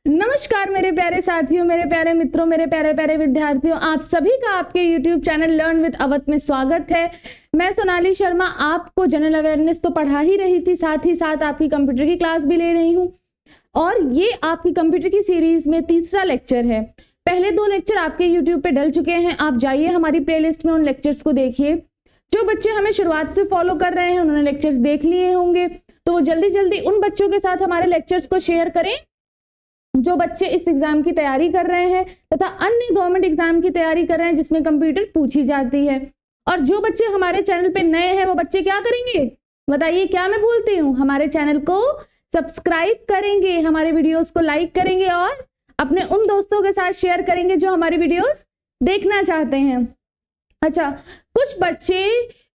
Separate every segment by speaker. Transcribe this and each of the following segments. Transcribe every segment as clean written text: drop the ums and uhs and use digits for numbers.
Speaker 1: नमस्कार मेरे प्यारे साथियों, मेरे प्यारे मित्रों, मेरे प्यारे प्यारे विद्यार्थियों, आप सभी का आपके YouTube channel learn with Awadh में स्वागत है। मैं सोनाली शर्मा आपको जनरल अवेयरनेस तो पढ़ा ही रही थी, साथ ही साथ आपकी कंप्यूटर की क्लास भी ले रही हूँ। और ये आपकी कंप्यूटर की सीरीज में तीसरा लेक्चर है। पहले 2 लेक्चर आपके यूट्यूब पे डल चुके हैं, आप जाइए हमारी प्लेलिस्ट में उन लेक्चर्स को देखिए। जो बच्चे हमें शुरुआत से फॉलो कर रहे हैं उन्होंने लेक्चर्स देख लिए होंगे, तो वो जल्दी जल्दी उन बच्चों के साथ हमारे लेक्चर्स को शेयर करें जो बच्चे इस एग्जाम की तैयारी कर रहे हैं तथा अन्य गवर्नमेंट एग्जाम की तैयारी कर रहे हैं जिसमें कंप्यूटर पूछी जाती है। और जो बच्चे हमारे चैनल पे नए हैं वो बच्चे क्या करेंगे बताइए, क्या मैं बोलती हूँ? हमारे चैनल को सब्सक्राइब करेंगे, हमारे वीडियोस को लाइक करेंगे और अपने उन दोस्तों के साथ शेयर करेंगे जो हमारी वीडियोस देखना चाहते हैं। अच्छा, कुछ बच्चे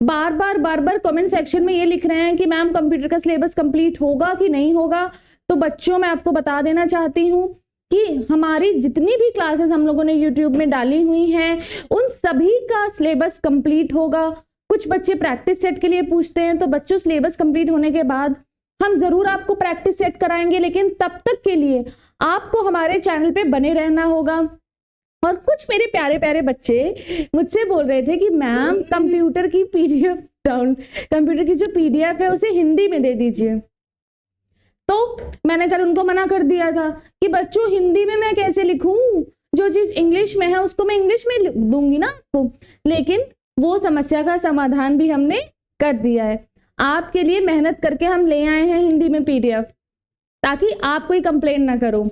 Speaker 1: बार बार कमेंट सेक्शन में ये लिख रहे हैं कि मैम कंप्यूटर का सिलेबस कंप्लीट होगा कि नहीं होगा। तो बच्चों मैं आपको बता देना चाहती हूँ कि हमारी जितनी भी क्लासेस हम लोगों ने यूट्यूब में डाली हुई हैं उन सभी का सिलेबस कंप्लीट होगा। कुछ बच्चे प्रैक्टिस सेट के लिए पूछते हैं, तो बच्चों सिलेबस कंप्लीट होने के बाद हम जरूर आपको प्रैक्टिस सेट कराएंगे, लेकिन तब तक के लिए आपको हमारे चैनल पे बने रहना होगा। और कुछ मेरे प्यारे प्यारे बच्चे मुझसे बोल रहे थे कि मैम कंप्यूटर की कंप्यूटर की जो PDF है उसे हिंदी में दे दीजिए। तो मैंने कल उनको मना कर दिया था कि बच्चों हिंदी में मैं कैसे लिखूं, जो चीज इंग्लिश में है उसको मैं इंग्लिश में दूंगी ना आपको। लेकिन वो समस्या का समाधान भी हमने कर दिया है। आपके लिए मेहनत करके हम ले आए हैं हिंदी में PDF, ताकि आप कोई कंप्लेन ना करो।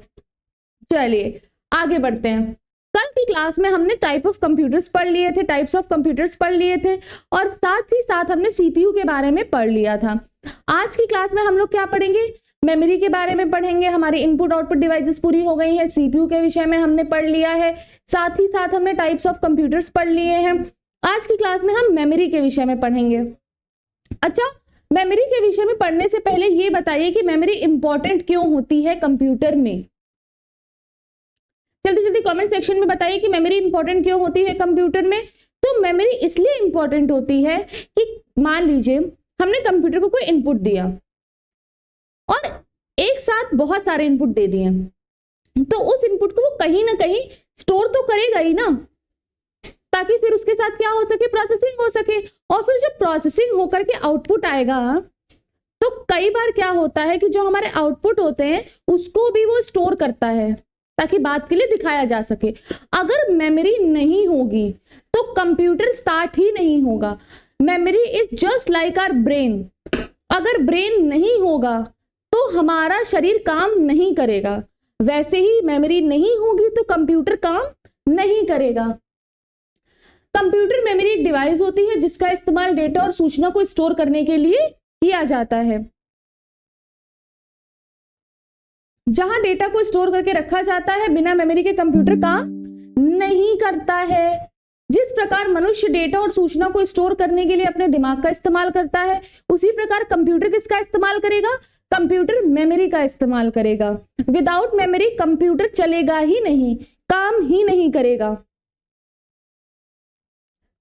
Speaker 1: चलिए आगे बढ़ते हैं। कल की क्लास में हमने टाइप ऑफ कंप्यूटर्स पढ़ लिए थे, टाइप्स ऑफ कंप्यूटर्स पढ़ लिए थे और साथ ही साथ हमने CPU के बारे में पढ़ लिया था। आज की क्लास में हम लोग क्या पढ़ेंगे? मेमोरी के बारे में पढ़ेंगे। हमारी इनपुट आउटपुट डिवाइसेस पूरी हो गई है, CPU के विषय में हमने पढ़ लिया है, साथ ही साथ हमने टाइप्स ऑफ कंप्यूटर्स पढ़ लिए हैं। आज की क्लास में हम मेमोरी के विषय में पढ़ेंगे। अच्छा, मेमोरी के विषय में पढ़ने से पहले ये बताइए कि मेमोरी इंपॉर्टेंट क्यों होती है कंप्यूटर में? जल्दी जल्दी कमेंट सेक्शन में बताइए कि मेमोरी इंपॉर्टेंट क्यों होती है कंप्यूटर में। तो मेमोरी इसलिए इंपॉर्टेंट होती है कि मान लीजिए हमने कंप्यूटर को कोई इनपुट दिया और एक साथ बहुत सारे इनपुट दे दिए, तो उस इनपुट को वो कहीं ना कहीं स्टोर तो करेगा ही ना, ताकि फिर उसके साथ क्या हो सके, प्रोसेसिंग हो सके। और फिर जब प्रोसेसिंग होकर के आउटपुट आएगा तो कई बार क्या होता है कि जो हमारे आउटपुट होते हैं उसको भी वो स्टोर करता है ताकि बाद के लिए दिखाया जा सके। अगर मेमोरी नहीं होगी तो कंप्यूटर स्टार्ट ही नहीं होगा। Memory is just like our brain. अगर ब्रेन नहीं होगा तो हमारा शरीर काम नहीं करेगा, वैसे ही मेमोरी नहीं होगी तो कंप्यूटर काम नहीं करेगा। कंप्यूटर मेमोरी एक डिवाइस होती है जिसका इस्तेमाल डेटा और सूचना को स्टोर करने के लिए किया जाता है। जहां डेटा को स्टोर करके रखा जाता है, बिना मेमोरी के कंप्यूटर काम नहीं करता है। जिस प्रकार मनुष्य डेटा और सूचना को स्टोर करने के लिए अपने दिमाग का इस्तेमाल करता है, उसी प्रकार कंप्यूटर किसका इस्तेमाल करेगा? कंप्यूटर मेमोरी का इस्तेमाल करेगा। विदाउट मेमोरी कंप्यूटर चलेगा ही नहीं, काम ही नहीं करेगा।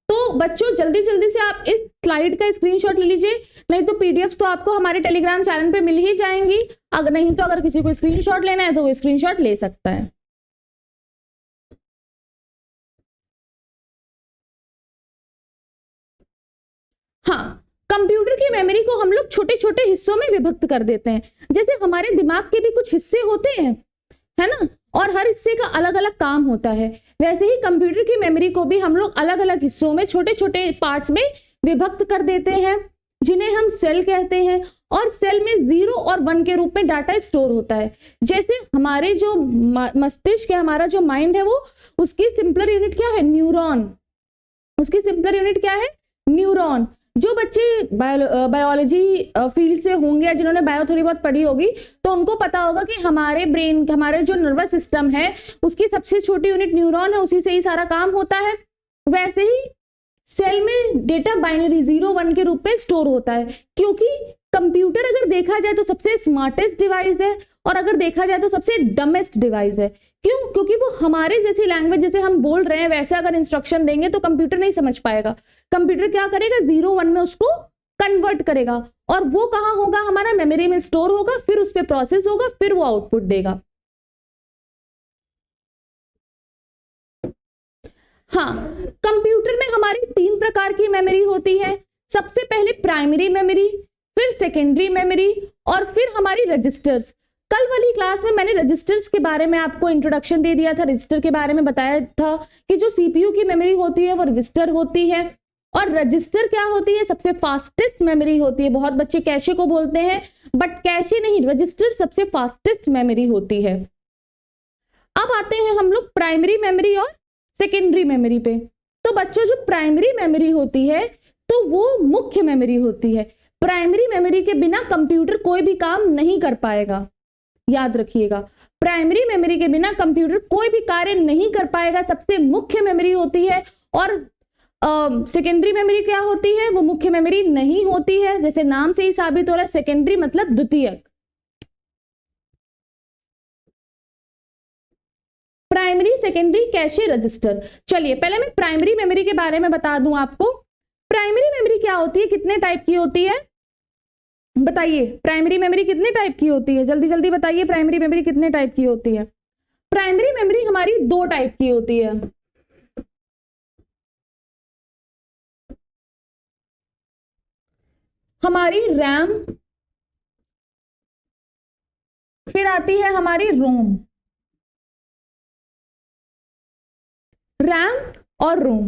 Speaker 1: तो बच्चों जल्दी जल्दी से आप इस स्लाइड का स्क्रीनशॉट ले लीजिए, नहीं तो PDFs तो आपको हमारे टेलीग्राम चैनल पे मिल ही जाएंगी। अगर नहीं तो अगर किसी को स्क्रीनशॉट लेना है तो वो स्क्रीनशॉट ले सकता है। हाँ, कंप्यूटर की मेमोरी को हम लोग छोटे छोटे हिस्सों में विभक्त कर देते हैं। जैसे हमारे दिमाग के भी कुछ हिस्से होते हैं, है ना, और हर हिस्से का अलग अलग काम होता है, वैसे ही कंप्यूटर की मेमोरी को भी हम लोग अलग अलग हिस्सों में छोटे छोटे पार्ट्स में विभक्त कर देते हैं, जिन्हें हम सेल कहते हैं। और सेल में 0 और 1 के रूप में डाटा स्टोर होता है। जैसे हमारे जो मस्तिष्क है, हमारा जो माइंड है, वो उसकी सिंपलर यूनिट क्या है? न्यूरॉन। उसकी सिंपलर यूनिट क्या है? न्यूरॉन। जो बच्चे बायोलॉजी फील्ड से होंगे या जिन्होंने बायो थोड़ी बहुत पढ़ी होगी तो उनको पता होगा कि हमारे ब्रेन, हमारे जो नर्वस सिस्टम है, उसकी सबसे छोटी यूनिट न्यूरॉन है, उसी से ही सारा काम होता है। वैसे ही सेल में डेटा बाइनरी 0-1 के रूप में स्टोर होता है, क्योंकि कंप्यूटर अगर देखा जाए तो सबसे स्मार्टेस्ट डिवाइस है और अगर देखा जाए तो सबसे डमेस्ट डिवाइस है। क्यों? क्योंकि वो हमारे जैसी लैंग्वेज, जैसे हम बोल रहे हैं वैसे अगर इंस्ट्रक्शन देंगे तो कंप्यूटर नहीं समझ पाएगा। कंप्यूटर क्या करेगा? 0-1 में उसको कन्वर्ट करेगा और वो कहाँ होगा? हमारा मेमोरी में स्टोर होगा, फिर उस पर प्रोसेस होगा, फिर वो आउटपुट देगा। हाँ, कंप्यूटर में हमारी 3 प्रकार की मेमोरी होती है। सबसे पहले प्राइमरी मेमोरी, फिर सेकेंडरी मेमोरी और फिर हमारी रजिस्टर्स। कल वाली क्लास में मैंने रजिस्टर्स के बारे में आपको इंट्रोडक्शन दे दिया था, रजिस्टर के बारे में बताया था कि जो सीपीयू की मेमोरी होती है वो रजिस्टर होती है। और रजिस्टर क्या होती है? सबसे फास्टेस्ट मेमोरी होती है। बहुत बच्चे कैशे को बोलते हैं, बट कैशे नहीं, रजिस्टर सबसे फास्टेस्ट मेमोरी होती है। अब आते हैं हम लोग प्राइमरी मेमोरी और सेकेंडरी मेमोरी पे। तो बच्चों, जो प्राइमरी मेमोरी होती है तो वो मुख्य मेमोरी होती है। प्राइमरी मेमोरी के बिना कंप्यूटर कोई भी काम नहीं कर पाएगा, याद रखिएगा। प्राइमरी मेमोरी के बिना कंप्यूटर कोई भी कार्य नहीं कर पाएगा, सबसे मुख्य मेमोरी होती है। और सेकेंडरी मेमोरी क्या होती है? वो मुख्य मेमोरी नहीं होती है, जैसे नाम से ही साबित हो रहा है, सेकेंडरी मतलब द्वितीयक। Primary, secondary, cache, register. चलिए पहले मैं प्राइमरी मेमोरी के बारे में बता दूं आपको। प्राइमरी मेमोरी क्या होती है, कितने टाइप की होती है बताइए? प्राइमरी मेमोरी कितने टाइप की होती है? जल्दी जल्दी बताइए, प्राइमरी मेमोरी कितने टाइप की होती है? प्राइमरी मेमोरी हमारी 2 टाइप की होती है। हमारी रैम, फिर आती है हमारी रोम। रैम और रोम।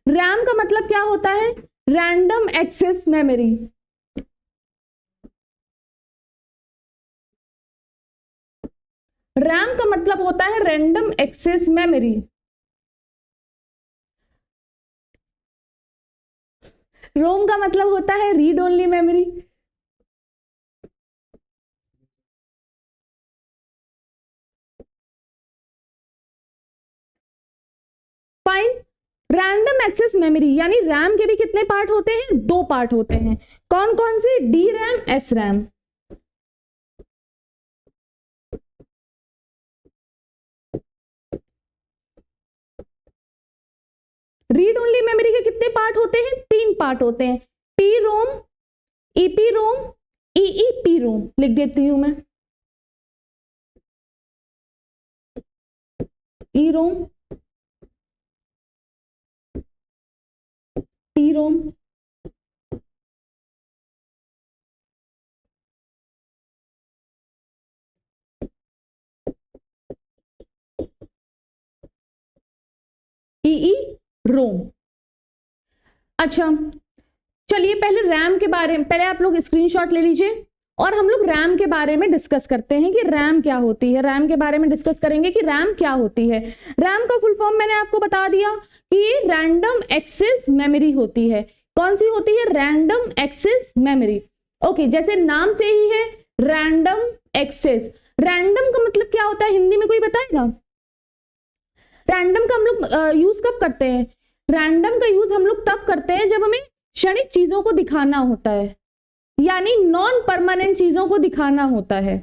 Speaker 1: रैम का मतलब क्या होता है? Random access memory. रैम का मतलब होता है रैंडम एक्सेस मेमोरी। रोम का मतलब होता है read only memory. Fine. Random access memory यानी रैम के भी कितने पार्ट होते हैं? 2 पार्ट होते हैं। कौन कौन से? D RAM, S RAM. Read only memory के कितने पार्ट होते हैं? 3 पार्ट होते हैं। पी रोम, ईपी रोम, ईईपी रोम। लिख देती हूं मैं, ई रोम, पी रोम, ई रोम। अच्छा, चलिए पहले रैम के बारे में, पहले आप लोग स्क्रीनशॉट ले लीजिए और हम लोग रैम के बारे में डिस्कस करते हैं कि रैम क्या होती है। रैम के बारे में डिस्कस करेंगे कि रैम क्या होती है। रैम का फुल फॉर्म मैंने आपको बता दिया कि ये रैंडम एक्सेस मेमोरी होती है। कौन सी होती है? Random access memory. ओके, जैसे नाम से ही है रैंडम एक्सेस। रैंडम का मतलब क्या होता है हिंदी में, कोई बताएगा? रैंडम का हम लोग यूज कब करते हैं? रैंडम का यूज हम लोग तब करते हैं जब हमें क्षणिक चीजों को दिखाना होता है, यानी नॉन परमानेंट चीजों को दिखाना होता है।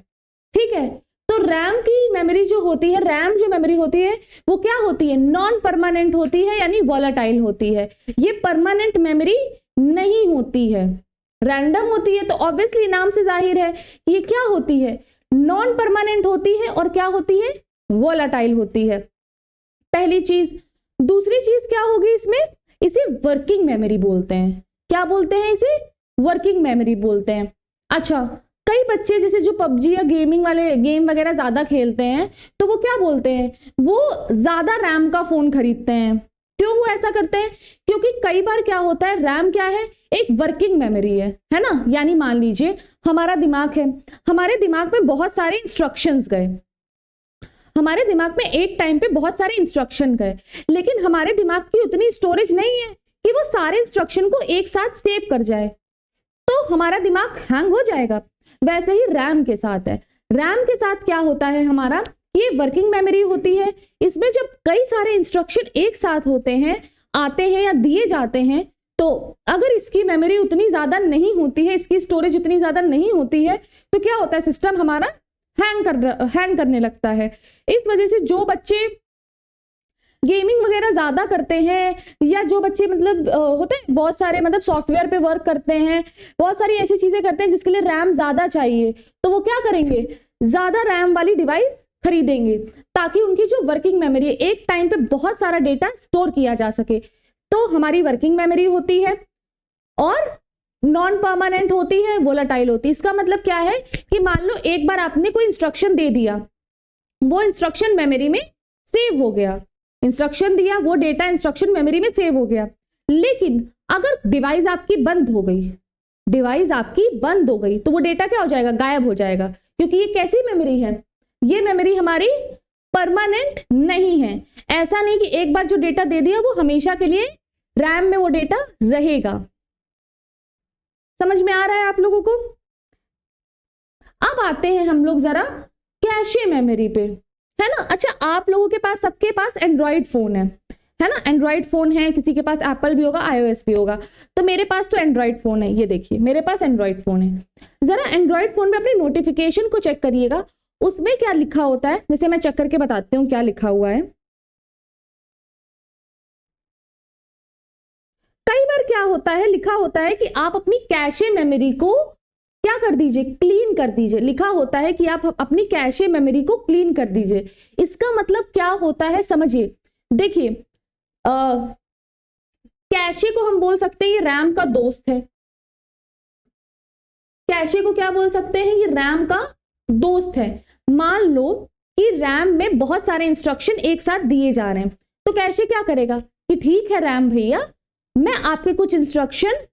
Speaker 1: ठीक है, तो रैम की मेमोरी जो होती है, रैम जो मेमोरी होती है वो क्या होती है? नॉन परमानेंट होती है, यानी वॉलेटाइल होती है। ये परमानेंट मेमोरी नहीं होती है, रैंडम होती है। तो ऑब्वियसली नाम से जाहिर है ये क्या होती है? नॉन परमानेंट होती है और क्या होती है? वॉलेटाइल होती है, पहली चीज। दूसरी चीज क्या होगी इसमें? इसे वर्किंग मेमोरी बोलते हैं। क्या बोलते हैं इसे? वर्किंग मेमोरी बोलते हैं। अच्छा, कई बच्चे जैसे जो पबजी या गेमिंग वाले गेम वगैरह ज्यादा खेलते हैं तो वो क्या बोलते हैं? वो ज्यादा रैम का फोन खरीदते हैं। क्यों वो ऐसा करते हैं? क्योंकि कई बार क्या होता है, रैम क्या है? एक वर्किंग मेमोरी है ना। यानी मान लीजिए हमारा दिमाग है, हमारे दिमाग में बहुत सारे इंस्ट्रक्शंस गए, हमारे दिमाग में एक टाइम पे बहुत सारे इंस्ट्रक्शन गए, लेकिन हमारे दिमाग की उतनी स्टोरेज नहीं है कि वो सारे इंस्ट्रक्शन को एक साथ सेव कर जाए, तो हमारा दिमाग हैंग हो जाएगा। वैसे ही रैम के साथ है। रैम के साथ क्या होता है हमारा? ये वर्किंग मेमोरी होती है। इसमें जब कई सारे इंस्ट्रक्शन एक साथ होते हैं, आते हैं या दिए जाते हैं, तो अगर इसकी मेमोरी उतनी ज्यादा नहीं होती है, इसकी स्टोरेज उतनी ज्यादा नहीं होती है, तो क्या होता है? सिस्टम हमारा हैंग करने लगता है। इस वजह से जो बच्चे गेमिंग वगैरह ज्यादा करते हैं, या जो बच्चे मतलब होते हैं बहुत सारे मतलब सॉफ्टवेयर पे वर्क करते हैं, बहुत सारी ऐसी चीजें करते हैं जिसके लिए रैम ज्यादा चाहिए, तो वो क्या करेंगे? ज्यादा रैम वाली डिवाइस खरीदेंगे ताकि उनकी जो वर्किंग मेमोरी है, एक टाइम पे बहुत सारा डेटा स्टोर किया जा सके। तो हमारी वर्किंग मेमोरी होती है और नॉन परमानेंट होती है, वोलेटाइल होती है। इसका मतलब क्या है कि मान लो एक बार आपने कोई इंस्ट्रक्शन दे दिया, वो इंस्ट्रक्शन मेमोरी में सेव हो गया, इंस्ट्रक्शन दिया, वो डेटा इंस्ट्रक्शन मेमोरी में सेव हो गया। लेकिन अगर डिवाइस आपकी बंद हो गई, डिवाइस आपकी बंद हो गई, तो वो डेटा क्या हो जाएगा, गायब हो जाएगा। क्योंकि ये कैसी मेमोरी है, ये मेमोरी हमारी परमानेंट नहीं है। ऐसा नहीं कि एक बार जो डेटा दे दिया वो हमेशा के लिए रैम में वो डेटा रहेगा। समझ में आ रहा है आप लोगों को? अब आते हैं हम लोग जरा कैशे मेमोरी पे, है ना। अच्छा, आप लोगों के पास, सबके पास एंड्रॉइड फोन है ना, एंड्रॉइड फोन है, किसी के पास एप्पल भी होगा, iOS भी होगा। तो मेरे पास तो एंड्रॉइड फोन है, ये देखिए मेरे पास एंड्रॉइड फोन है। जरा एंड्रॉइड फोन में अपनी नोटिफिकेशन को चेक करिएगा, उसमें क्या लिखा होता है। जैसे मैं चेक करके बताती हूँ क्या लिखा हुआ है। कई बार क्या होता है, लिखा होता है कि आप अपनी कैशे मेमोरी को क्या कर दीजिए, क्लीन कर दीजिए। लिखा होता है कि आप अपनी कैशे मेमोरी को क्लीन कर दीजिए। इसका मतलब क्या होता है समझिए। देखिए, कैशे को हम बोल सकते हैं ये रैम का दोस्त है। कैशे को क्या बोल सकते हैं, ये रैम का दोस्त है। मान लो कि रैम में बहुत सारे इंस्ट्रक्शन एक साथ दिए जा रहे हैं, तो कैशे क्या करेगा कि ठीक है रैम भैया, मैं आपके कुछ इंस्ट्रक्शन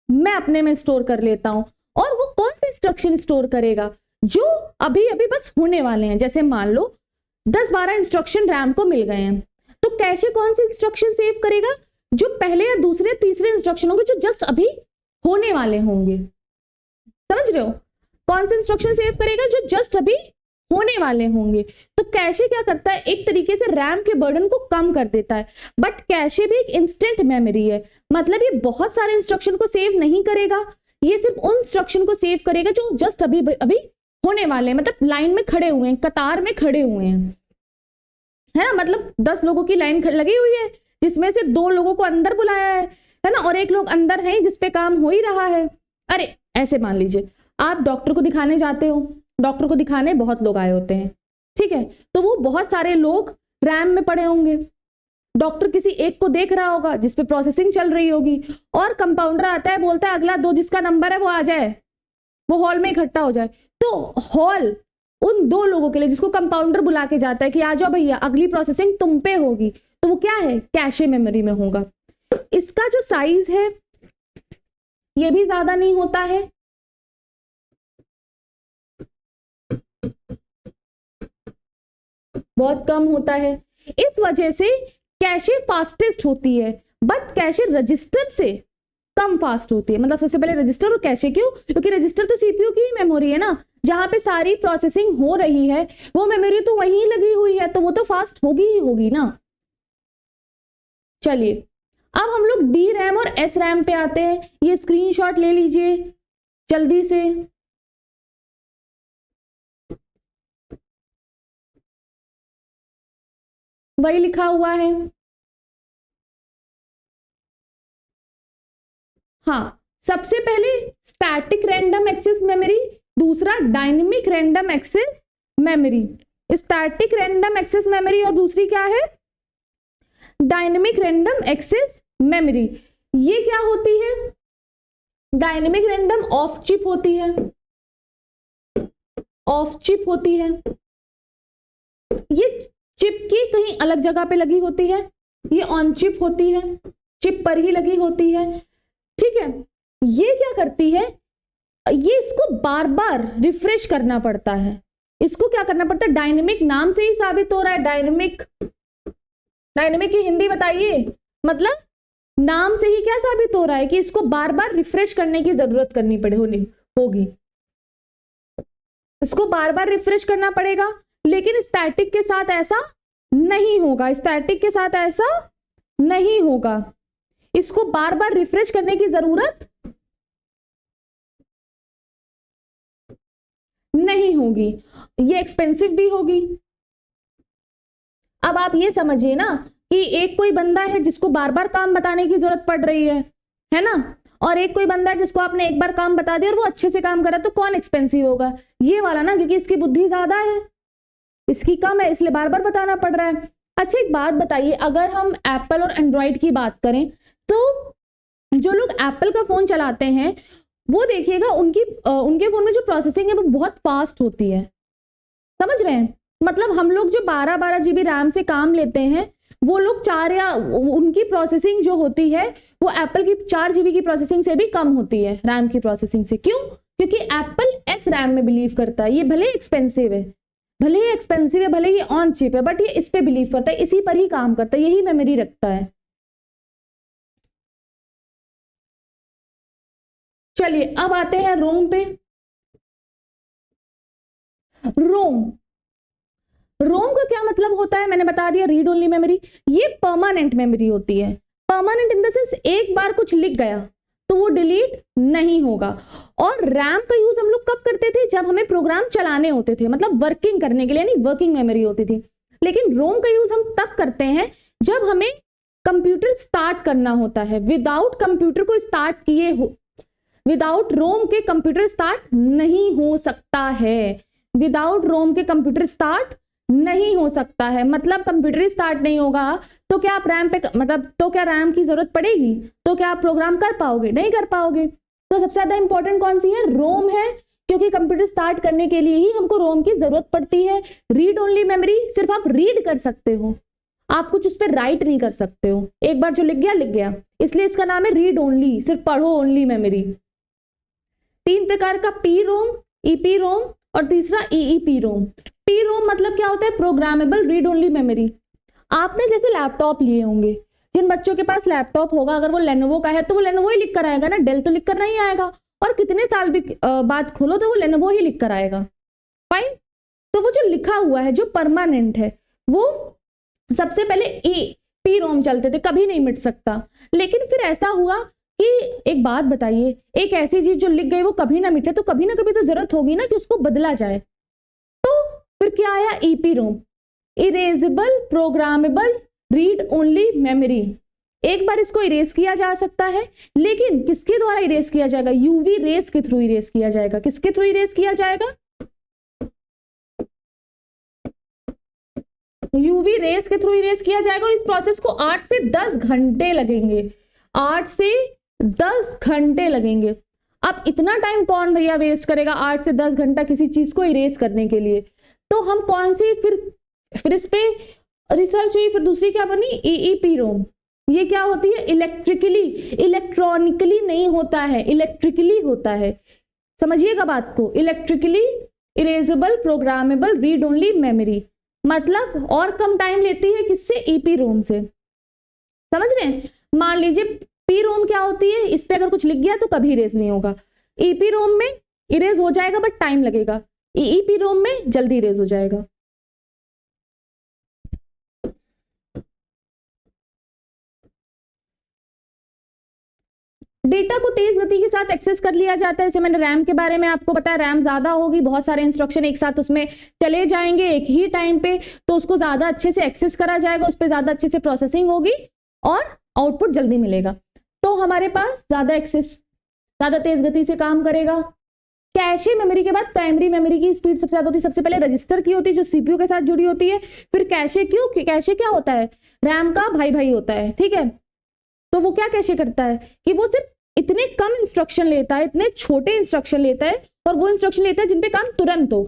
Speaker 1: मैं अपने में स्टोर कर लेता हूं। और वो कौन से इंस्ट्रक्शन स्टोर करेगा, जो अभी अभी बस होने वाले हैं। जैसे मान लो 10-12 इंस्ट्रक्शन रैम को मिल गए हैं, तो कैशे कौन से इंस्ट्रक्शन सेव करेगा, जो पहले या दूसरे तीसरे इंस्ट्रक्शन होंगे, जो जस्ट अभी होने वाले होंगे। समझ रहे हो, कौन से इंस्ट्रक्शन सेव करेगा, जो जस्ट अभी होने वाले होंगे। तो कैशे क्या करता है, एक तरीके से रैम के बर्डन को कम कर देता है। बट कैशे भी एक इंस्टेंट मेमोरी है, मतलब ये बहुत सारे इंस्ट्रक्शन को सेव नहीं करेगा, ये सिर्फ उन इंस्ट्रक्शन को सेव करेगा जो जस्ट अभी अभी होने वाले हैं। मतलब लाइन में खड़े हुए हैं, कतार में खड़े हुए हैं, है ना। मतलब 10 लोगों की लाइन लगी हुई है, जिसमें से 2 लोगों को अंदर बुलाया है ना, और 1 लोग अंदर है जिसपे काम हो ही रहा है। अरे ऐसे मान लीजिए आप डॉक्टर को दिखाने जाते हो, डॉक्टर को दिखाने बहुत लोग आए होते हैं, ठीक है। तो वो बहुत सारे लोग रैम में पड़े होंगे, डॉक्टर किसी एक को देख रहा होगा जिसपे प्रोसेसिंग चल रही होगी, और कंपाउंडर आता है, बोलता है अगला 2 जिसका नंबर है वो आ जाए, वो हॉल में इकट्ठा हो जाए। तो हॉल उन 2 लोगों के लिए, जिसको कंपाउंडर बुला के जाता है कि आ जाओ भैया अगली प्रोसेसिंग तुम पे होगी, तो वो क्या है, कैशे मेमोरी में होगा। इसका जो साइज है ये भी ज्यादा नहीं होता है, बहुत कम होता है। इस वजह से कैशे फास्टेस्ट होती है, बट कैशे रजिस्टर से कम फास्ट होती है। मतलब सबसे पहले रजिस्टर और कैशे, क्यों, क्योंकि रजिस्टर तो सीपीयू की ही मेमोरी है ना, जहां पे सारी प्रोसेसिंग हो रही है, वो मेमोरी तो वहीं लगी हुई है, तो वो तो फास्ट होगी ही होगी ना। चलिए अब हम लोग डी रैम और एस रैम पे आते हैं। ये स्क्रीनशॉट ले लीजिए जल्दी से। वही लिखा हुआ है, हाँ। सबसे पहले स्टैटिक रैंडम एक्सेस मेमोरी, दूसरा dynamic random access memory. Static random access memory और दूसरी क्या है, डायनेमिक रैंडम एक्सेस मेमोरी। ये क्या होती है, डायनेमिक रैंडम ऑफ चिप होती है, ऑफ चिप होती है। ये चिप की कहीं अलग जगह पे लगी होती है, ये ऑन चिप होती है, चिप पर ही लगी होती है, ठीक है। ये क्या करती है, ये इसको बार बार रिफ्रेश करना पड़ता है। इसको क्या करना पड़ता है, डायनेमिक नाम से ही साबित हो रहा है। डायनेमिक, डायनेमिक की हिंदी बताइए, मतलब नाम से ही क्या साबित हो रहा है कि इसको बार बार रिफ्रेश करने की जरूरत करनी होगी, इसको बार बार रिफ्रेश करना पड़ेगा। लेकिन स्टैटिक के साथ ऐसा नहीं होगा, स्टैटिक के साथ ऐसा नहीं होगा, इसको बार बार रिफ्रेश करने की जरूरत नहीं होगी, ये एक्सपेंसिव भी होगी। अब आप ये समझिए ना कि एक कोई बंदा है जिसको बार बार काम बताने की जरूरत पड़ रही है ना, और एक कोई बंदा है जिसको आपने एक बार काम बता दिया और वो अच्छे से काम कर रहा है, तो कौन एक्सपेंसिव होगा, ये वाला ना, क्योंकि इसकी बुद्धि ज्यादा है। इसकी कम है, इसलिए बार बार बताना पड़ रहा है। अच्छा एक बात बताइए, अगर हम एप्पल और एंड्रॉइड की बात करें तो जो लोग एप्पल का फोन चलाते हैं वो देखिएगा उनके फोन में जो प्रोसेसिंग है वो बहुत फास्ट होती है, समझ रहे हैं? मतलब हम लोग जो 12-12 GB रैम से काम लेते हैं वो लोग 4 या उनकी प्रोसेसिंग जो होती है वो एप्पल की 4 GB की प्रोसेसिंग से भी कम होती है, रैम की प्रोसेसिंग से। क्यों? क्योंकि एप्पल एस रैम में बिलीव करता है। ये भले एक्सपेंसिव है, भले ही ऑन चिप है, बट ये इस पे बिलीव करता है, इसी पर ही काम करता है, यही मेमोरी रखता है। चलिए अब आते हैं रोम पे। रोम का क्या मतलब होता है मैंने बता दिया, रीड ओनली मेमोरी। ये परमानेंट मेमोरी होती है। परमानेंट इन द सेंस एक बार कुछ लिख गया तो वो डिलीट नहीं होगा। और रैम का यूज हम लोग कब करते थे? जब हमें प्रोग्राम चलाने होते थे, मतलब वर्किंग करने के लिए, यानी वर्किंग मेमोरी होती थी। लेकिन रोम का यूज हम तब करते हैं जब हमें कंप्यूटर स्टार्ट करना होता है। विदाउट कंप्यूटर को स्टार्ट किए हो, विदाउट रोम के कंप्यूटर स्टार्ट नहीं हो सकता है। विदाउट रोम के कंप्यूटर स्टार्ट नहीं हो सकता है। मतलब कंप्यूटर स्टार्ट नहीं होगा तो क्या आप रैम पे, मतलब तो क्या रैम की जरूरत पड़ेगी? तो क्या आप प्रोग्राम कर पाओगे? नहीं कर पाओगे। तो सबसे ज्यादा इंपॉर्टेंट कौन सी है? रोम है, क्योंकि कंप्यूटर स्टार्ट करने के लिए ही हमको रोम की जरूरत पड़ती है। रीड ओनली मेमोरी सिर्फ आप रीड कर सकते हो, आप कुछ उस पर राइट नहीं कर सकते हो। एक बार जो लिख गया, इसलिए इसका नाम है रीड ओनली, सिर्फ पढ़ो ओनली मेमोरी। 3 प्रकार का पी रोम, ईपी रोम और तीसरा ईईपी रोम। पी रोम मतलब क्या होता है? Programmable read only memory. आपने जैसे लैपटॉप लिए होंगे, जिन बच्चों के पास लैपटॉप होगा, अगर वो लेनोवो का है तो वो लेनोवो ही लिख कर आएगा ना, डेल तो लिख कर नहीं आएगा। और कितने साल भी बाद खोलो तो वो लेनोवो ही लिख कर आएगा। फाइन। तो वो जो लिखा हुआ है, जो परमानेंट है, वो सबसे पहले पी रोम चलते थे, कभी नहीं मिट सकता। लेकिन फिर ऐसा हुआ कि एक बात बताइए, एक ऐसी चीज जो लिख गई वो कभी ना मिटे, तो कभी ना कभी तो जरूरत होगी ना कि उसको बदला जाए। तो फिर क्या आया? EPROM, erasable programmable read only memory. एक बार इसको इरेज किया जा सकता है, लेकिन किसके द्वारा इरेज किया जाएगा? यूवी रेस के थ्रू इरेज किया जाएगा। किसके थ्रू इरेज किया जाएगा? यूवी रेस के थ्रू इरेज किया जाएगा। और इस प्रोसेस को 8 से 10 घंटे लगेंगे। 8 से 10 घंटे लगेंगे। अब इतना टाइम कौन भैया वेस्ट करेगा 8 से 10 घंटा किसी चीज को इरेज करने के लिए? तो हम कौन सी फिर इस पे रिसर्च हुई। फिर दूसरी क्या बनी? ईईपी रोम। ये क्या होती है? इलेक्ट्रॉनिकली नहीं होता है, इलेक्ट्रिकली होता है। समझिएगा बात को, electrically erasable programmable read only memory. मतलब और कम टाइम लेती है किससे? ईपी रोम से। समझ रहे हैं? मान लीजिए पी रोम क्या होती है, इस पे अगर कुछ लिख गया तो कभी इरेज नहीं होगा। ईपी रोम में इरेज हो जाएगा बट टाइम लगेगा, ईईपी रोम में जल्दी इरेज हो जाएगा। डेटा को तेज गति के साथ एक्सेस कर लिया जाता है। जैसे मैंने रैम के बारे में आपको बताया, रैम ज्यादा होगी, बहुत सारे इंस्ट्रक्शन एक साथ उसमें चले जाएंगे एक ही टाइम पे, तो उसको ज्यादा अच्छे से एक्सेस करा जाएगा, उस पर ज्यादा अच्छे से प्रोसेसिंग होगी और आउटपुट जल्दी मिलेगा। तो हमारे पास ज्यादा एक्सेस, ज्यादा तेज गति से काम करेगा। कैशे मेमोरी के बाद प्राइमरी मेमोरी की स्पीड सबसे ज्यादा होती है। सबसे पहले रजिस्टर की होती है जो सीपीयू के साथ जुड़ी होती है। फिर कैशे, क्यों? कैशे क्या होता है? रैम का भाई होता है, ठीक है। तो वो क्या कैशे करता है कि वो सिर्फ इतने कम इंस्ट्रक्शन लेता है, इतने छोटे इंस्ट्रक्शन लेता है, और वो इंस्ट्रक्शन लेता है जिनपे काम तुरंत हो।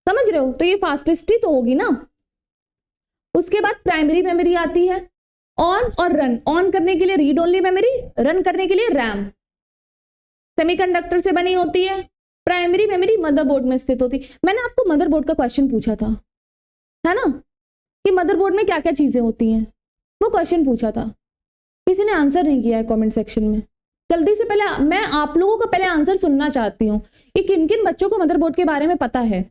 Speaker 1: समझ रहे हो? तो ये फास्टेस्ट ही तो होगी ना। उसके बाद प्राइमरी मेमोरी आती है, ऑन और रन। ऑन करने के लिए रीड ओनली मेमोरी, रन करने के लिए रैम। सेमीकंडक्टर से बनी होती है। प्राइमरी मेमोरी मदरबोर्ड में स्थित होती। मैंने आपको मदरबोर्ड का क्वेश्चन पूछा था, है ना, कि मदरबोर्ड में क्या क्या चीजें होती हैं, वो क्वेश्चन पूछा था, किसी ने आंसर नहीं किया है कमेंट सेक्शन में। जल्दी से पहले मैं आप लोगों का पहले आंसर सुनना चाहती हूँ कि किन किन बच्चों को मदरबोर्ड के बारे में पता है।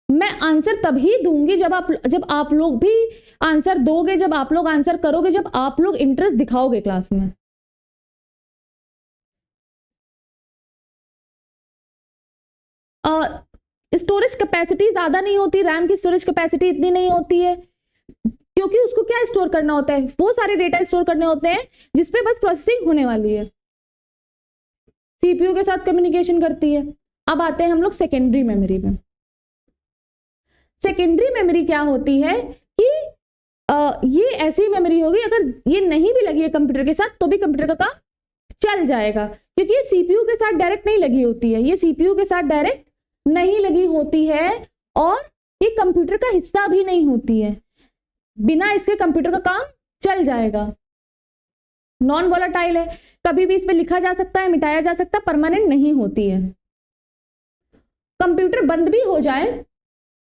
Speaker 1: मैं आंसर तभी दूंगी जब आप लोग भी आंसर दोगे, जब आप लोग आंसर करोगे, जब आप लोग इंटरेस्ट दिखाओगे क्लास में। स्टोरेज कैपेसिटी ज्यादा नहीं होती, रैम की स्टोरेज कैपेसिटी इतनी नहीं होती है, क्योंकि उसको क्या स्टोर करना होता है? वो सारे डेटा स्टोर करने होते हैं जिसपे बस प्रोसेसिंग होने वाली है, सीपीयू के साथ कम्युनिकेशन करती है। अब आते हैं हम लोग सेकेंडरी मेमोरी में। सेकेंडरी मेमोरी क्या होती है कि ये ऐसी मेमोरी होगी, अगर ये नहीं भी लगी है कंप्यूटर के साथ तो भी कंप्यूटर का काम चल जाएगा, क्योंकि ये सीपीयू के साथ डायरेक्ट नहीं लगी होती है, ये सीपीयू के साथ डायरेक्ट नहीं लगी होती है और ये कंप्यूटर का हिस्सा भी नहीं होती है, बिना इसके कंप्यूटर का काम चल जाएगा। नॉन वोलेटाइल है, कभी भी इसमें लिखा जा सकता है, मिटाया जा सकता है, परमानेंट नहीं होती है। कंप्यूटर बंद भी हो जाए,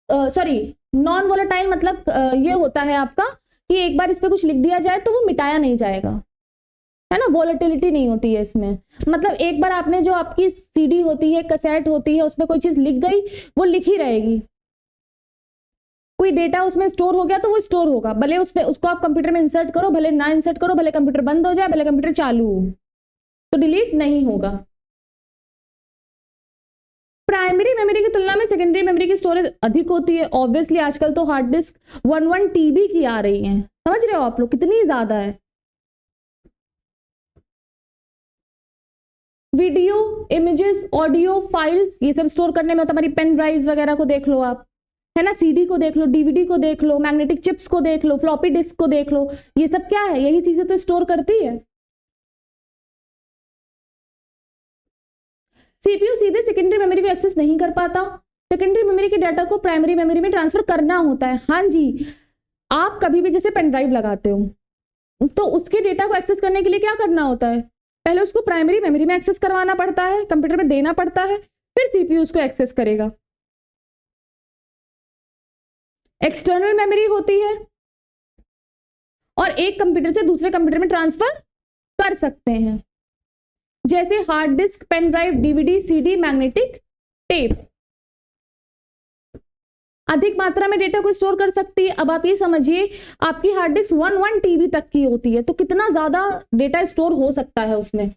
Speaker 1: सॉरी, नॉन वोलेटाइल मतलब ये होता है आपका कि एक बार इस पे कुछ लिख दिया जाए तो वो मिटाया नहीं जाएगा, है ना, वोलेटिलिटी नहीं होती है इसमें। मतलब एक बार आपने जो आपकी सीडी होती है, कैसेट होती है, उसमें कोई चीज लिख गई, वो लिखी रहेगी। कोई डेटा उसमें स्टोर हो गया तो वो स्टोर होगा, भले उसमें उसको आप कंप्यूटर में इंसर्ट करो, भले ना इंसर्ट करो, भले कंप्यूटर बंद हो जाए, भले कंप्यूटर चालू हो, तो डिलीट नहीं होगा। प्राइमरी मेमोरी की तुलना में सेकेंडरी मेमोरी की स्टोरेज अधिक होती है। ऑब्वियसली आजकल तो हार्ड डिस्क 1 TB की आ रही है, समझ रहे हो आप लोग कितनी ज्यादा है। वीडियो, इमेजेस, ऑडियो, फाइल्स, ये सब स्टोर करने में हमारी पेन ड्राइव्स वगैरह को देख लो आप, है ना, सीडी को देख लो, डीवीडी को देख लो, मैग्नेटिक चिप्स को देख लो, फ्लॉपी डिस्क को देख लो, ये सब क्या है, यही चीजें तो स्टोर करती है। सीपीयू सीधे सेकेंडरी मेमोरी को एक्सेस नहीं कर पाता, सेकेंडरी मेमोरी के डाटा को प्राइमरी मेमोरी में ट्रांसफर करना होता है। हाँ जी, आप कभी भी जैसे पेन ड्राइव लगाते हो तो उसके डेटा को एक्सेस करने के लिए क्या करना होता है, पहले उसको प्राइमरी मेमोरी में एक्सेस करवाना पड़ता है, कंप्यूटर में देना पड़ता है, फिर सीपीयू उसको एक्सेस करेगा। एक्सटर्नल मेमोरी होती है और एक कंप्यूटर से दूसरे कंप्यूटर में ट्रांसफर कर सकते हैं, जैसे hard disk, pen drive, DVD, CD, magnetic tape. अधिक मात्रा में डेटा को स्टोर कर सकती है। अब आप ये समझिए, आपकी हार्ड डिस्क 1 TB तक की होती है, तो कितना ज्यादा डेटा स्टोर हो सकता है उसमें।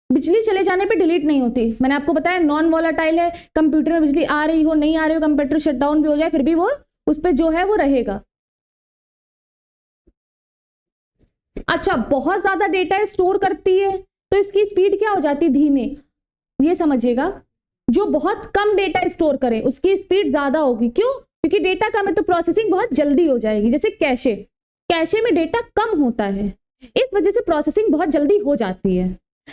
Speaker 1: बिजली चले जाने पे डिलीट नहीं होती, मैंने आपको बताया नॉन वोलेटाइल है, कंप्यूटर में बिजली आ रही हो, नहीं आ रही हो, कंप्यूटर शटडाउन भी हो जाए, फिर भी वो उस पर जो है वो रहेगा। अच्छा, बहुत ज्यादा डेटा स्टोर करती है तो इसकी स्पीड क्या हो जाती है, धीमे। ये समझिएगा, जो बहुत कम डेटा स्टोर करे उसकी स्पीड ज्यादा होगी। क्यों? क्योंकि डेटा कम है तो प्रोसेसिंग बहुत जल्दी हो जाएगी। जैसे कैशे, कैशे में डेटा कम होता है, इस वजह से प्रोसेसिंग बहुत जल्दी हो जाती है।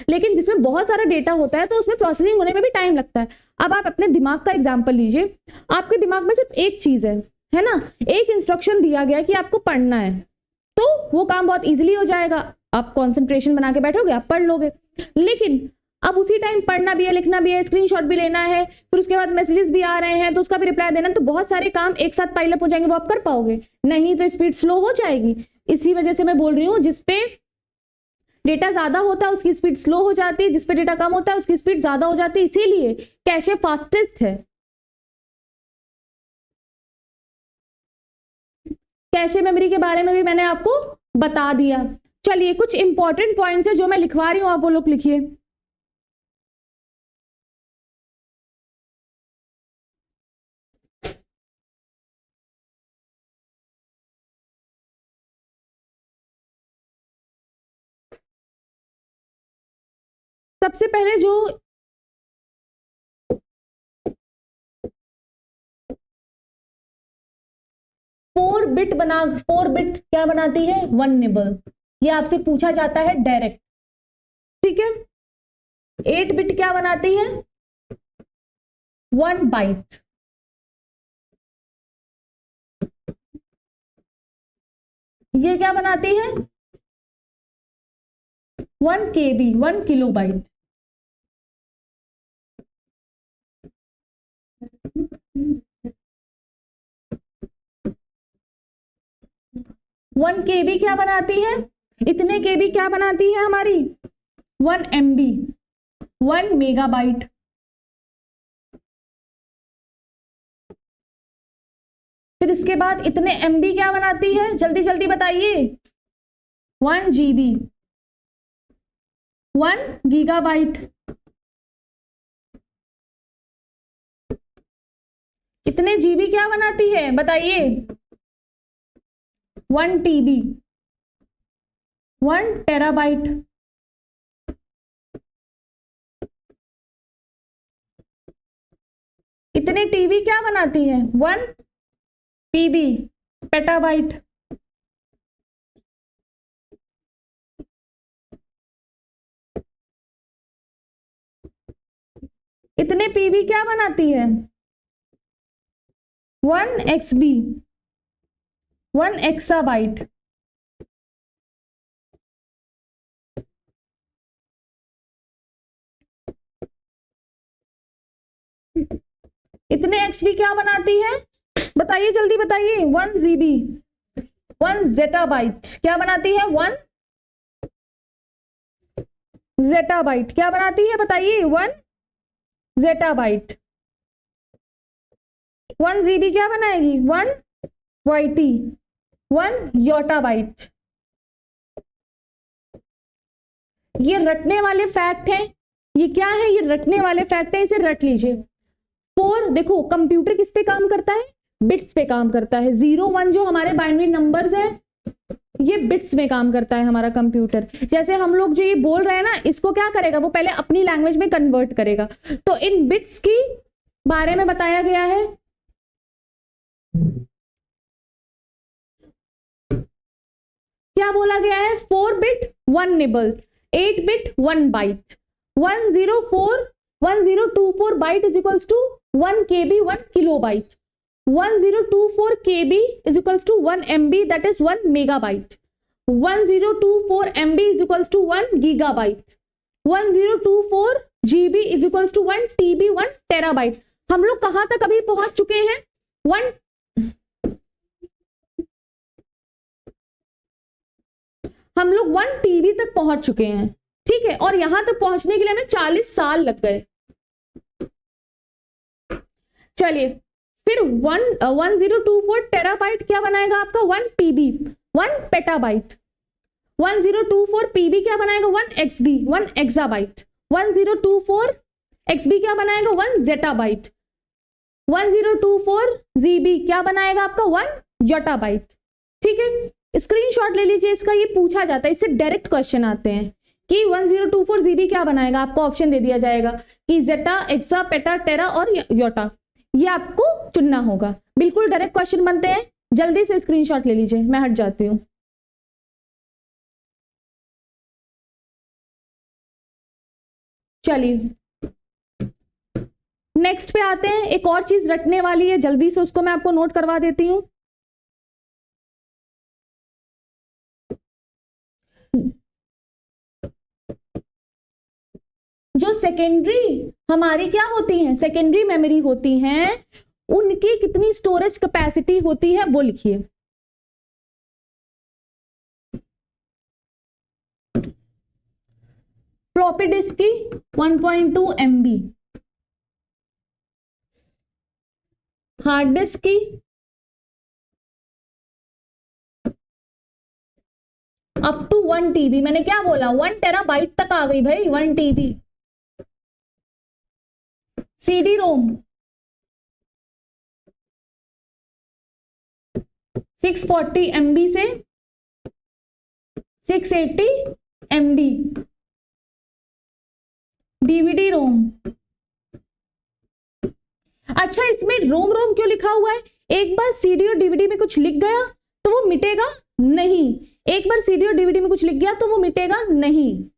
Speaker 1: लेकिन जिसमें बहुत सारा डेटा होता है तो उसमें प्रोसेसिंग होने में भी टाइम लगता है। अब आप अपने दिमाग का एग्जांपल लीजिए, आपके दिमाग में सिर्फ एक चीज है ना, एक इंस्ट्रक्शन दिया गया कि आपको पढ़ना है, तो वो काम बहुत इजीली हो जाएगा, आप कंसंट्रेशन बना के बैठोगे, आप पढ़ लोगे। लेकिन अब उसी टाइम पढ़ना भी है, लिखना भी है, स्क्रीनशॉट भी लेना है, फिर उसके बाद मैसेजेस भी आ रहे हैं तो उसका भी रिप्लाई देना, तो बहुत सारे काम एक साथ पाइल अप हो जाएंगे, वो आप कर पाओगे नहीं, तो स्पीड स्लो हो जाएगी। इसी वजह से मैं बोल रही हूँ, जिसपे डेटा ज्यादा होता है उसकी स्पीड स्लो हो जाती है, जिसपे डेटा कम होता है उसकी स्पीड ज्यादा हो जाती है, इसीलिए कैशे फास्टेस्ट है। कैशे मेमोरी के बारे में भी मैंने आपको बता दिया। चलिए, कुछ इंपॉर्टेंट पॉइंट्स है जो मैं लिखवा रही हूं, आप वो लोग लिखिए। सबसे पहले जो 4 बिट क्या बनाती है, 1 निबल, ये आपसे पूछा जाता है डायरेक्ट, ठीक है। 8 बिट क्या बनाती है, 1 बाइट। ये क्या बनाती है, 1 KB, 1 किलोबाइट। वन KB क्या बनाती है, इतने KB क्या बनाती है हमारी, 1 MB, 1 मेगाबाइट। फिर इसके बाद इतने MB क्या बनाती है, जल्दी जल्दी बताइए, 1 GB, 1 गीगाबाइट। इतने GB क्या बनाती है बताइए, 1 TB, 1 टेराबाइट। इतने TB क्या बनाती है, 1 पीबी पेटाबाइट, इतने पीबी क्या बनाती है? 1 XB, 1 एक्साबाइट। इतने XB क्या बनाती है? बताइए जल्दी बताइए। 1 GB, 1 जेटाबाइट क्या बनाती है? 1 जेटाबाइट क्या बनाती है? बताइए। 1 जेटाबाइट। 1 GB क्या बनाएगी? 1 YT, 1 योटाबाइट। ये रटने वाले फैक्ट हैं। ये क्या है? ये रटने वाले फैक्ट है, इसे रट लीजिए। 4, देखो कंप्यूटर किस पे काम करता है? बिट्स पे काम करता है। 0 1 जो हमारे बाइनरी नंबर्स है, ये बिट्स में काम करता है हमारा कंप्यूटर। जैसे हम लोग जो ये बोल रहे हैं ना, इसको क्या करेगा? वो पहले अपनी लैंग्वेज में कन्वर्ट करेगा। तो इन बिट्स की बारे में बताया गया है। क्या बोला गया है? 4 bit 1 nibble, 8 bit 1 byte, 1024 byte is equals to 1 KB 1 kilobyte, 1024 KB is equals to 1 MB, that is 1 megabyte, 1024 MB is equals to 1 gigabyte, 1024 GB is equals to 1 TB 1 terabyte। हम लोग कहां तक अभी पहुंच चुके हैं? हम लोग 1 TB तक पहुंच चुके हैं, ठीक है। और यहां तक पहुंचने के लिए हमें 40 साल लग गए। चलिए फिर 1024 टेराबाइट क्या बनाएगा आपका? 1 PB 1 पेटाबाइट। 1024 PB क्या बनाएगा? 1 XB 1 एक्साबाइट। 1024 XB क्या बनाएगा? 1 जेटाबाइट। 1024 GB क्या बनाएगा आपका? 1 योटाबाइट। ठीक है, स्क्रीनशॉट ले लीजिए इसका, ये पूछा जाता है, इससे डायरेक्ट क्वेश्चन आते हैं कि 1024 GB क्या बनाएगा। आपको ऑप्शन दे दिया जाएगा कि जेटा, एक्सा, पेटा, टेरा और योटा, ये आपको चुनना होगा। बिल्कुल डायरेक्ट क्वेश्चन बनते हैं। जल्दी से स्क्रीनशॉट ले लीजिए, मैं हट जाती हूं। चलिए नेक्स्ट पे आते हैं। एक और चीज रटने वाली है, जल्दी से उसको मैं आपको नोट करवा देती हूं। जो सेकेंडरी हमारी क्या होती हैं? सेकेंडरी मेमोरी होती हैं, उनकी कितनी स्टोरेज कैपेसिटी होती है वो लिखिए। फ्लॉपी डिस्क की 1.2 MB, हार्ड डिस्क की अप टू 1 TB। मैंने क्या बोला? 1 टेराबाइट तक आ गई भाई, 1 TB। CD रोम 640 MB से 680 MB। DVD रोम, अच्छा इसमें रोम रोम क्यों लिखा हुआ है? एक बार CD और DVD में कुछ लिख गया तो वो मिटेगा नहीं। एक बार CD और DVD में कुछ लिख गया तो वो मिटेगा नहीं।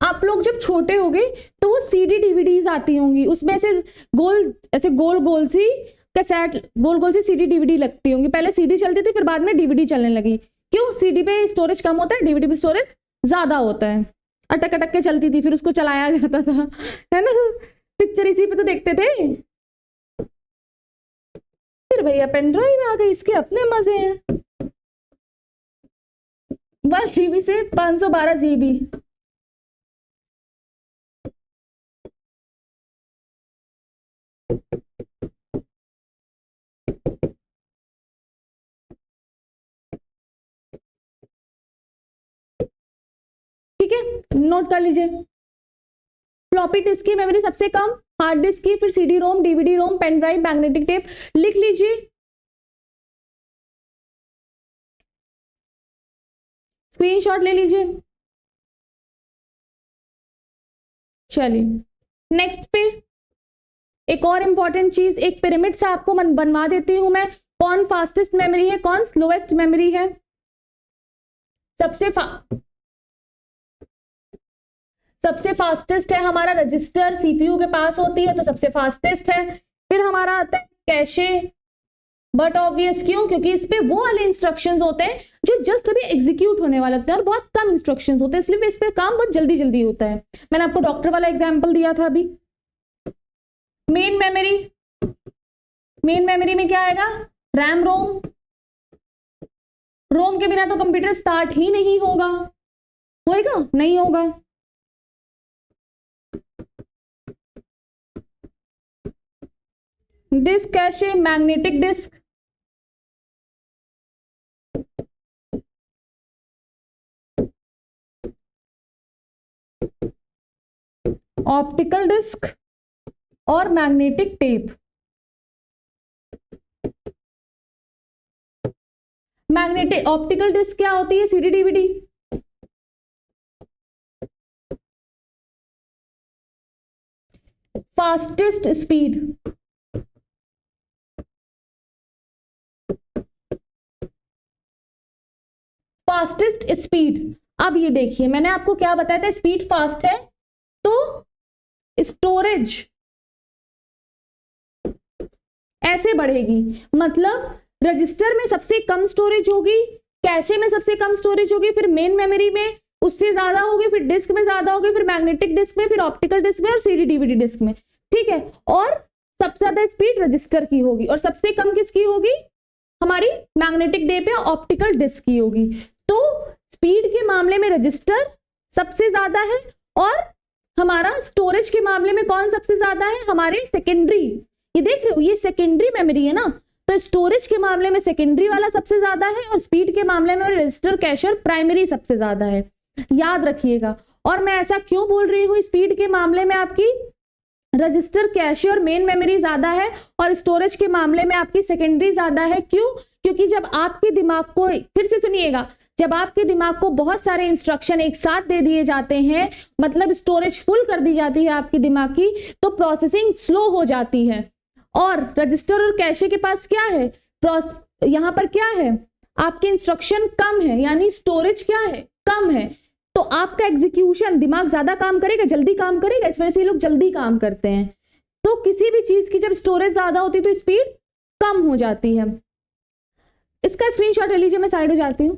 Speaker 1: आप लोग जब छोटे होंगे तो वो CD DVDs आती होंगी, उसमें से गोल ऐसे गोल गोल सी कैसेट, गोल गोल सी CD DVD लगती होंगी। पहले CD चलती थी, फिर बाद में DVD चलने लगी। क्यों? CD पे स्टोरेज कम होता है, DVD पे स्टोरेज ज्यादा होता है। अटक अटक के चलती थी, फिर उसको चलाया जाता था, है ना। पिक्चर इसी पे तो देखते थे। फिर भैया पेन ड्राइव आ गई, इसके अपने मजे हैं। 1 GB से 512 GB। ठीक है, नोट कर लीजिए। फ्लॉपी डिस्क की मेमोरी सबसे कम, हार्ड डिस्क की, फिर CD रोम, DVD रोम, पेन ड्राइव, मैग्नेटिक टेप। लिख लीजिए, स्क्रीनशॉट ले लीजिए। चलिए नेक्स्ट पे एक और इंपॉर्टेंट चीज, एक पिरामिड सा आपको बनवा देती हूं मैं। कौन फास्टेस्ट मेमोरी है, कौन स्लोएस्ट मेमोरी है? सबसे फास्टेस्ट है हमारा रजिस्टर, सीपीयू के पास होती है तो सबसे फास्टेस्ट है। फिर हमारा आता है कैशे, बट ऑब्वियस क्यों? क्योंकि इस पे वो वाले इंस्ट्रक्शंस होते हैं जो जस्ट अभी एग्जीक्यूट होने वाले होते हैं और बहुत कम इंस्ट्रक्शंस होते हैं, इसलिए इस पे काम बहुत जल्दी जल्दी होता है। मैंने आपको डॉक्टर वाला एग्जांपल दिया था अभी। मेन मेमोरी, मेन मेमोरी में क्या आएगा? RAM ROM. रोम के बिना तो कंप्यूटर स्टार्ट ही नहीं होगा, होएगा? नहीं होगा। Disk cache, magnetic disk, optical disk और magnetic tape. Magnetic optical disk क्या होती है? CD DVD. Fastest speed, fastest speed. अब ये देखिए मैंने आपको क्या बताया था, स्पीड फास्ट है तो स्टोरेज ऐसे बढ़ेगी, मतलब रजिस्टर में सबसे कम स्टोरेज होगी, कैशे में सबसे कम स्टोरेज होगी, फिर मेन मेमोरी में उससे ज्यादा होगी, फिर डिस्क में ज्यादा होगी, फिर मैग्नेटिक डिस्क में, फिर ऑप्टिकल डिस्क में और सीडी डीवीडी डिस्क में। ठीक है, और सबसे ज्यादा स्पीड रजिस्टर की होगी और सबसे कम किसकी होगी? हमारी मैग्नेटिक टेप या ऑप्टिकल डिस्क की होगी। तो स्पीड के मामले में रजिस्टर सबसे ज्यादा है और हमारा स्टोरेज के मामले में कौन सबसे ज्यादा है? हमारे सेकेंडरी। ये देख रहे हो, ये सेकेंडरी मेमोरी है ना, तो स्टोरेज के मामले में सेकेंडरी वाला सबसे ज्यादा है और स्पीड के मामले में रजिस्टर कैशर प्राइमरी सबसे ज्यादा है, याद रखिएगा। और मैं ऐसा क्यों बोल रही हूँ? स्पीड के मामले में आपकी रजिस्टर कैशे और मेन मेमोरी ज्यादा है और स्टोरेज के मामले में आपकी सेकेंडरी ज्यादा है। क्यों? क्योंकि जब आपके दिमाग को, फिर से सुनिएगा, जब आपके दिमाग को बहुत सारे इंस्ट्रक्शन एक साथ दे दिए जाते हैं, मतलब स्टोरेज फुल कर दी जाती है आपके दिमाग की, तो प्रोसेसिंग स्लो हो जाती है। और रजिस्टर और कैशे के पास क्या है? यहाँ पर क्या है? आपके इंस्ट्रक्शन कम है, यानी स्टोरेज क्या है? कम है, तो आपका एग्जीक्यूशन, दिमाग ज्यादा काम करेगा, जल्दी काम करेगा, इस वजह से ये लोग जल्दी काम करते हैं। तो किसी भी चीज की जब स्टोरेज ज्यादा होती है तो स्पीड कम हो जाती है। इसका स्क्रीनशॉट ले लीजिए, मैं साइड हो जाती हूं।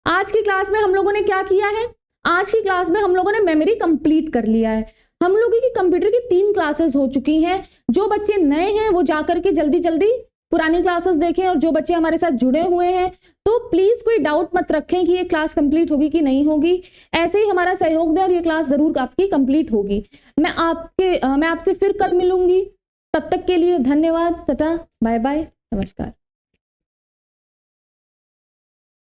Speaker 1: आज की क्लास में हम लोगों ने क्या किया है? आज की क्लास में हम लोगों ने मेमोरी कंप्लीट कर लिया है। हम लोगों की कंप्यूटर की 3 क्लासेस हो चुकी हैं। जो बच्चे नए हैं वो जाकर के जल्दी जल्दी पुरानी क्लासेस देखें, और जो बच्चे हमारे साथ जुड़े हुए हैं तो प्लीज कोई डाउट मत रखें कि ये क्लास कंप्लीट होगी कि नहीं होगी। ऐसे ही हमारा सहयोग दें और ये क्लास जरूर आपकी कंप्लीट होगी। मैं आपसे फिर कल मिलूंगी। तब तक के लिए धन्यवाद, टाटा, बाय बाय, नमस्कार।